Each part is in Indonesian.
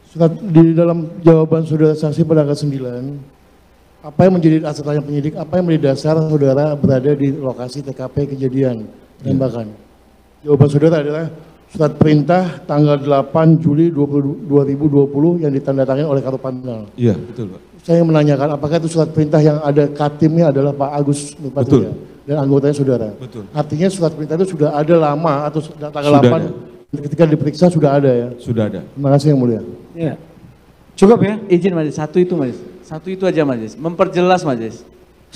Surat di dalam jawaban saudara saksi pada tanggal 9, apa yang menjadi tanya penyidik, apa yang menjadi dasar saudara berada di lokasi TKP kejadian penembakan? Jawaban saudara adalah surat perintah tanggal 8 Juli 2020 yang ditandatangani oleh Karopamdal. Iya, betul Pak. Saya menanyakan apakah itu surat perintah yang ada katimnya adalah Pak Agus Nurpatria dan anggotanya saudara. Betul. Artinya surat perintah itu sudah ada lama atau tanggal Sudah 8 ada. ketika diperiksa sudah ada ya? Sudah ada. Terima kasih yang mulia. Ya. Cukup ya, izin majelis. Satu itu majelis. Satu itu aja majelis. Memperjelas majelis.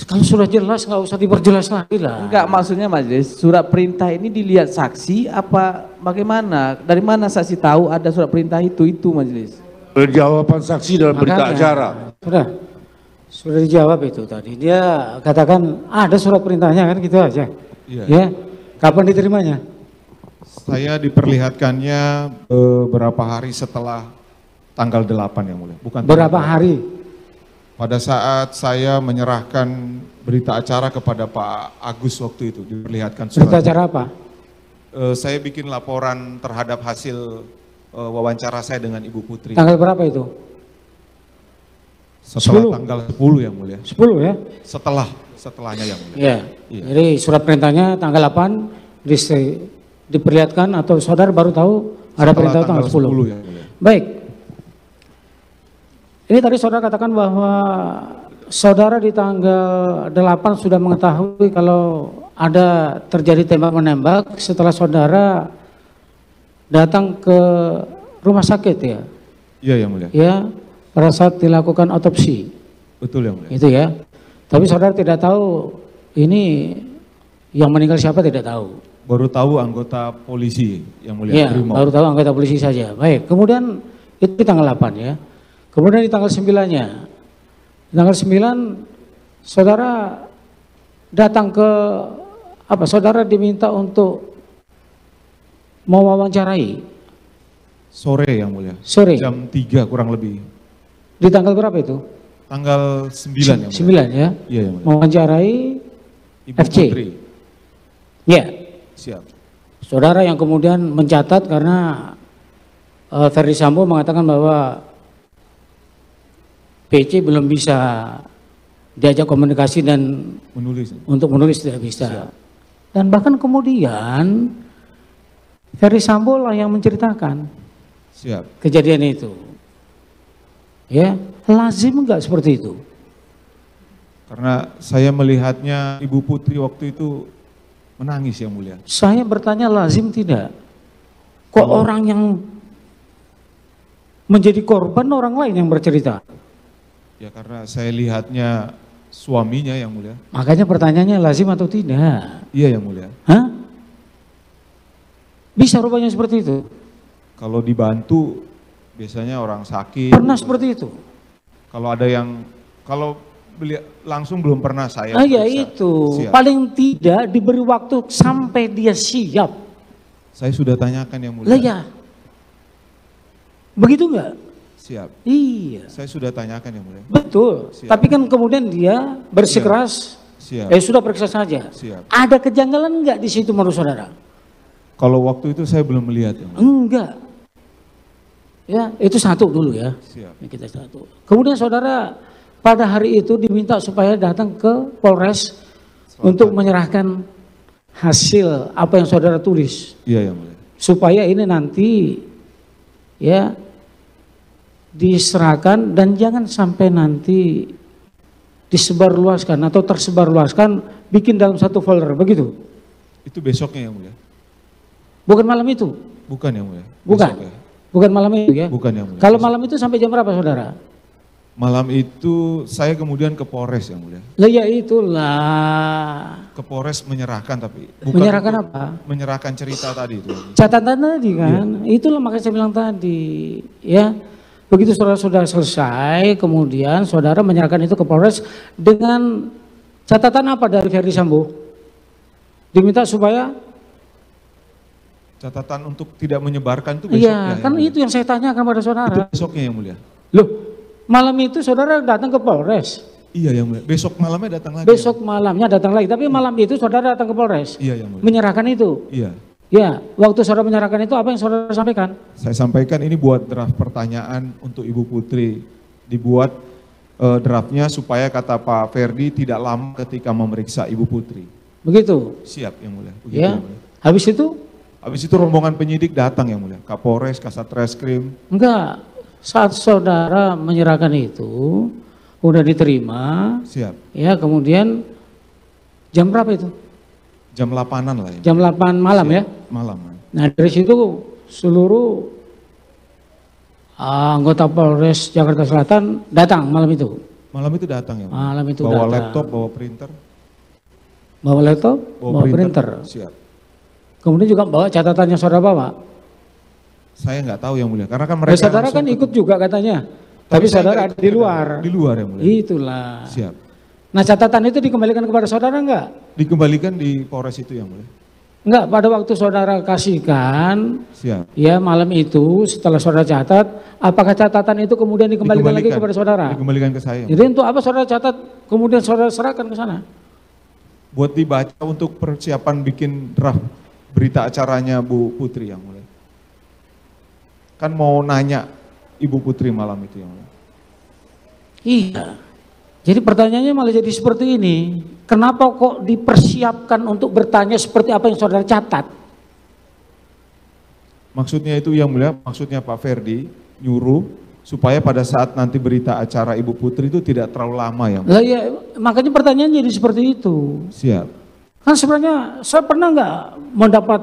Kalau sudah jelas nggak usah diperjelas lagi lah. Enggak, maksudnya majelis, surat perintah ini dilihat saksi apa bagaimana? Dari mana saksi tahu ada surat perintah itu majelis? Jawaban saksi dalam berita acara. Sudah dijawab itu tadi. Dia katakan ada surat perintahnya kan gitu aja. Iya. Ya. Kapan diterimanya? Saya diperlihatkannya beberapa hari setelah tanggal 8 yang mulia. Bukan Berapa hari? Pada saat saya menyerahkan berita acara kepada Pak Agus waktu itu, diperlihatkan surat. Berita acara apa? Saya bikin laporan terhadap hasil wawancara saya dengan Ibu Putri. Tanggal berapa itu? Setelah 10. tanggal 10 yang mulia. 10 ya? Setelahnya yang mulia. Iya. Iya. Jadi surat perintahnya tanggal 8 diperlihatkan atau saudara baru tahu ada Setelah perintah tanggal 10. yang mulia. Baik. Ini tadi saudara katakan bahwa saudara di tanggal 8 sudah mengetahui kalau ada terjadi tembak menembak setelah saudara datang ke rumah sakit ya? Iya yang mulia. Ya, pada saat dilakukan otopsi. Betul yang mulia. Itu ya. Tapi saudara tidak tahu ini yang meninggal siapa, tidak tahu. Baru tahu anggota polisi yang mulia. Iya, baru tahu anggota polisi saja. Baik, kemudian itu di tanggal 8 ya. Kemudian di tanggal 9-nya. Di tanggal 9 saudara datang ke apa? Saudara diminta untuk mewawancarai. Sore yang mulia. Sore. Jam 3 kurang lebih. Di tanggal berapa itu? Tanggal 9 yang mulia. 9 ya. Iya yang mulia. Mewawancarai Ibu FC. Putri. Ya. Siap. Saudara yang kemudian mencatat karena Ferdi Sambo mengatakan bahwa PC belum bisa diajak komunikasi dan untuk menulis tidak bisa. Siap. Dan bahkan kemudian Ferdi Sambo lah yang menceritakan Siap. kejadian itu. Ya, lazim enggak seperti itu? Karena saya melihatnya Ibu Putri waktu itu menangis yang mulia. Saya bertanya lazim tidak? Kok orang yang menjadi korban orang lain yang bercerita? Ya karena saya lihatnya suaminya yang mulia. Makanya pertanyaannya lazim atau tidak? Iya yang mulia. Hah? Bisa rupanya seperti itu? Kalau dibantu biasanya orang sakit. Pernah seperti itu? Kalau ada yang, kalau langsung belum pernah saya. Ya periksa. itu, Siap. paling tidak diberi waktu sampai dia siap. Saya sudah tanyakan yang mulia. Lah ya, begitu enggak? Siap. Iya. Saya sudah tanyakan yang mulia. Betul, Siap. tapi kan kemudian dia bersikeras, Siap. sudah periksa saja. Siap. Ada kejanggalan enggak di situ menurut saudara? Kalau waktu itu saya belum melihat yang mulia. Enggak. Ya, itu satu dulu ya. Siap. Ini kita satu. Kemudian saudara pada hari itu diminta supaya datang ke Polres untuk menyerahkan hasil apa yang saudara tulis. Iya yang mulia. Supaya ini nanti ya diserahkan dan jangan sampai nanti disebarluaskan atau tersebarluaskan, bikin dalam satu folder, begitu? Itu besoknya yang mulia. Bukan malam itu? Bukan yang mulia. Bukan? Besoknya. Bukan malam itu ya? Bukan yang mulia. Kalau malam itu sampai jam berapa saudara? Malam itu saya kemudian ke Polres yang mulia. Lah ya itulah. Ke Polres menyerahkan tapi. Bukan Menyerahkan untuk apa? Menyerahkan cerita tadi itu. Catatan tadi kan, itulah makanya saya bilang tadi, ya. Begitu saudara-saudara selesai, kemudian saudara menyerahkan itu ke Polres dengan catatan apa dari Ferdi Sambo? Diminta supaya? Catatan untuk tidak menyebarkan itu besoknya. Iya, kan itu yang saya tanyakan pada saudara. Itu besoknya yang mulia. Loh, malam itu saudara datang ke Polres? Iya yang mulia. Besok malamnya datang lagi. Besok malamnya datang lagi, tapi malam itu saudara datang ke Polres? Iya yang mulia. Menyerahkan itu? Iya. Ya, waktu saudara menyerahkan itu apa yang saudara sampaikan? Saya sampaikan ini buat draft pertanyaan untuk Ibu Putri. Dibuat draftnya supaya kata Pak Ferdi tidak lama ketika memeriksa Ibu Putri. Begitu? Siap Yang Mulia. Begitu, Ya, Yang Mulia. habis itu? Habis itu rombongan penyidik datang Yang Mulia. Kapolres, Kasatreskrim. Enggak, saat saudara menyerahkan itu, udah diterima, Siap. ya kemudian jam berapa itu? Jam 8-an lah ya. Jam 8 malam ya? Malam. Nah dari situ seluruh anggota Polres Jakarta Selatan datang malam itu. Malam itu datang ya. Malam itu bawa datang. laptop, bawa printer. Bawa laptop, bawa printer. Siap. Kemudian juga bawa catatannya saudara bawa. Saya nggak tahu Yang Mulia, karena kan mereka Saudara kan ikut juga katanya. Tapi saya saudara nggak ada di luar. Di luar Yang Mulia. Itulah. Siap. Nah catatan itu dikembalikan kepada saudara enggak? Dikembalikan di Polres itu Yang Mulia. Enggak, pada waktu saudara kasihkan, Siap. ya malam itu setelah saudara catat, apakah catatan itu kemudian dikembalikan lagi kepada saudara? Dikembalikan ke saya. Jadi untuk apa saudara catat, kemudian saudara serahkan ke sana? Buat dibaca untuk persiapan bikin draft berita acaranya Bu Putri Yang Mulia. Kan mau nanya Ibu Putri malam itu Yang Mulia. Iya. Jadi pertanyaannya malah jadi seperti ini. Kenapa kok dipersiapkan untuk bertanya seperti apa yang saudara catat? Maksudnya itu Yang Mulia, maksudnya Pak Ferdi nyuruh supaya pada saat nanti berita acara Ibu Putri itu tidak terlalu lama Yang Mulia. Lah ya, makanya pertanyaannya jadi seperti itu. Siap. Kan sebenarnya saya pernah nggak mendapat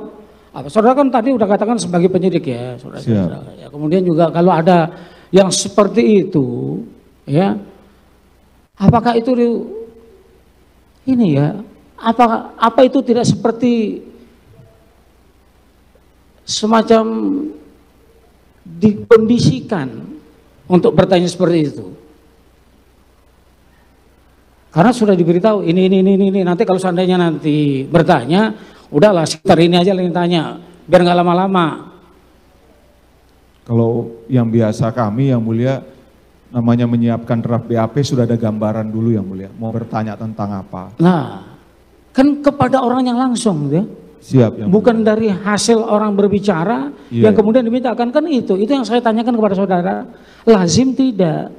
apa? Saudara kan tadi udah katakan sebagai penyidik ya, saudara. Siap. Ya, kemudian juga kalau ada yang seperti itu, ya, apakah itu ini ya? Apa itu tidak seperti semacam dikondisikan untuk bertanya seperti itu? Karena sudah diberitahu ini, nanti kalau seandainya nanti bertanya, udahlah sekitar ini aja yang tanya, biar nggak lama-lama. Kalau yang biasa kami Yang Mulia, namanya menyiapkan draft BAP sudah ada gambaran dulu Yang Mulia, mau bertanya tentang apa. Nah, kan kepada orang yang langsung ya. Siap Yang Bukan dari hasil orang berbicara Iya. yang kemudian dimintakan, kan itu yang saya tanyakan kepada saudara. Lazim tidak?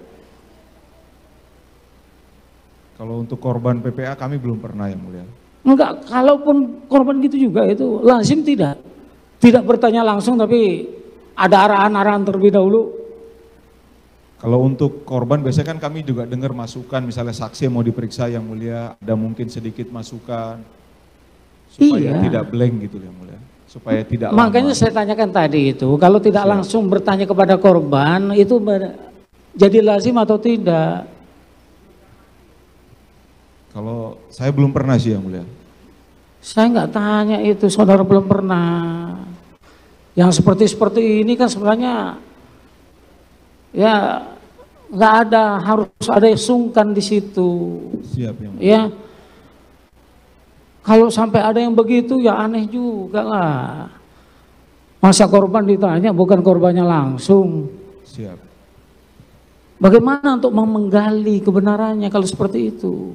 Kalau untuk korban PPA kami belum pernah Yang Mulia. Enggak, kalaupun korban gitu juga itu lazim tidak? Tidak bertanya langsung tapi ada arahan-arahan terlebih dahulu. Kalau untuk korban biasanya kan kami juga dengar masukan, misalnya saksi yang mau diperiksa Yang Mulia, ada mungkin sedikit masukan supaya Iya. tidak blank gitu Yang Mulia, supaya tidak Makanya lama. saya tanyakan tadi itu, kalau tidak Siap. langsung bertanya kepada korban itu jadi lazim atau tidak? Kalau saya belum pernah sih Yang Mulia. Saya nggak tanya itu, saudara belum pernah. Yang seperti ini kan sebenarnya ya nggak ada, harus ada sungkan di situ. Siap Yang Mulia. Ya, kalau sampai ada yang begitu ya aneh juga lah. Masa korban ditanya bukan korbannya langsung. Siap. Bagaimana untuk menggali kebenarannya kalau seperti itu?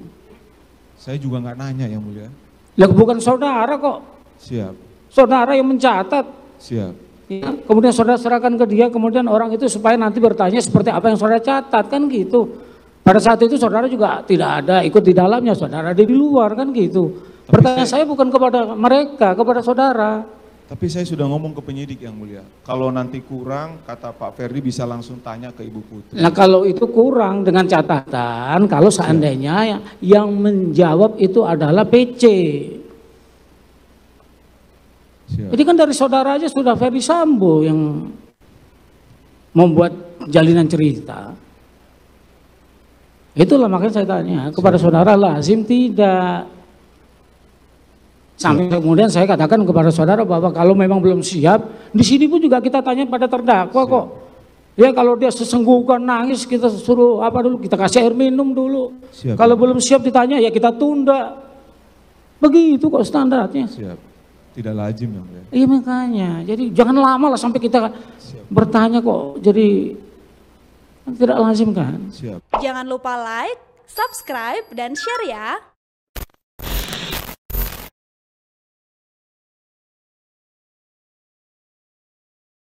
Saya juga nggak nanya Yang Mulia. Ya bukan saudara kok, Siap. saudara yang mencatat. Siap. Ya, kemudian saudara serahkan ke dia, kemudian orang itu supaya nanti bertanya seperti apa yang saudara catat, kan gitu. Pada saat itu saudara juga tidak ada ikut di dalamnya, saudara ada di luar, kan gitu. Pertanyaan saya bukan kepada mereka, kepada saudara. Tapi saya sudah ngomong ke penyidik Yang Mulia. Kalau nanti kurang, kata Pak Ferdi bisa langsung tanya ke Ibu Putri. Nah kalau itu kurang dengan catatan, kalau seandainya yang menjawab itu adalah PC. Siap. Jadi kan dari saudara aja sudah Ferdi Sambo yang membuat jalinan cerita. Itulah makanya saya tanya kepada saudara, lazim tidak? Sampai kemudian saya katakan kepada saudara bahwa kalau memang belum siap, di sini pun juga kita tanya pada terdakwa kok. Ya kalau dia sesenggukan nangis kita suruh apa dulu, kita kasih air minum dulu. Siap. Kalau belum siap ditanya ya kita tunda. Begitu kok standarnya. Siap. Tidak lazim Yang Mulia. Iya makanya, jadi jangan lama lah sampai kita bertanya kok, jadi tidak lazim kan. Siap. Jangan lupa like, subscribe, dan share ya.